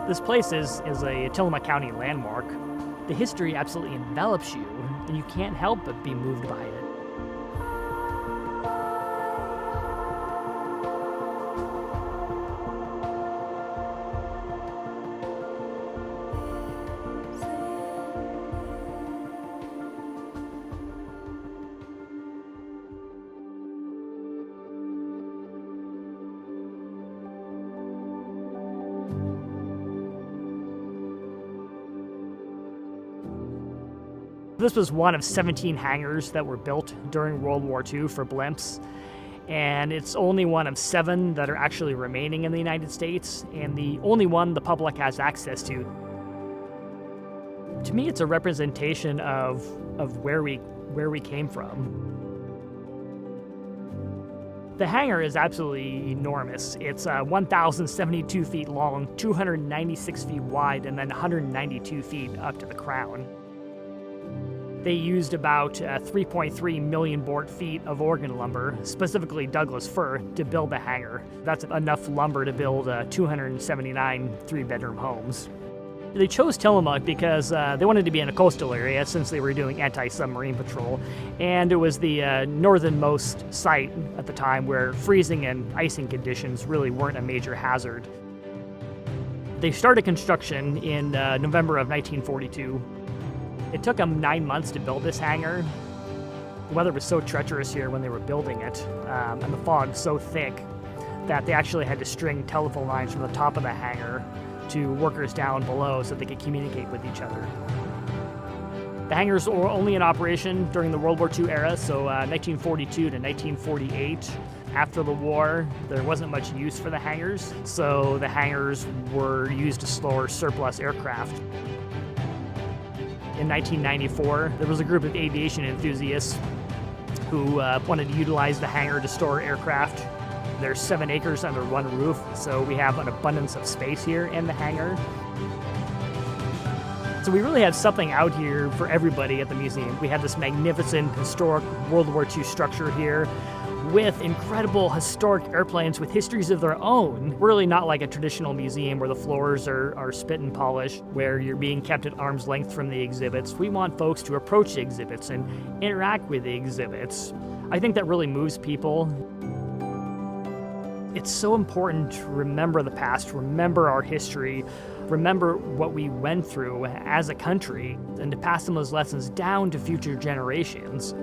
This place is a Tillamook County landmark. The history absolutely envelops you, and you can't help but be moved by it. This was one of 17 hangars that were built during World War II for blimps, and it's only one of 7 that are actually remaining in the United States, and the only one the public has access to. To me, it's a representation of where we came from. The hangar is absolutely enormous. It's 1,072 feet long, 296 feet wide, and then 192 feet up to the crown. They used about 3.3 million board feet of Oregon lumber, specifically Douglas fir, to build the hangar. That's enough lumber to build 279 three-bedroom homes. They chose Tillamook because they wanted to be in a coastal area since they were doing anti-submarine patrol, and it was the northernmost site at the time where freezing and icing conditions really weren't a major hazard. They started construction in November of 1942. It took them 9 months to build this hangar. The weather was so treacherous here when they were building it, and the fog so thick that they actually had to string telephone lines from the top of the hangar to workers down below so they could communicate with each other. The hangars were only in operation during the World War II era, so 1942 to 1948. After the war, there wasn't much use for the hangars, so the hangars were used to store surplus aircraft. In 1994, there was a group of aviation enthusiasts who wanted to utilize the hangar to store aircraft. There's 7 acres under one roof, so we have an abundance of space here in the hangar. So we really have something out here for everybody at the museum. We have this magnificent historic World War II structure here with incredible historic airplanes with histories of their own. We're really not like a traditional museum where the floors are spit and polished, where you're being kept at arm's length from the exhibits. We want folks to approach the exhibits and interact with the exhibits. I think that really moves people. It's so important to remember the past, remember our history, remember what we went through as a country, and to pass some of those lessons down to future generations.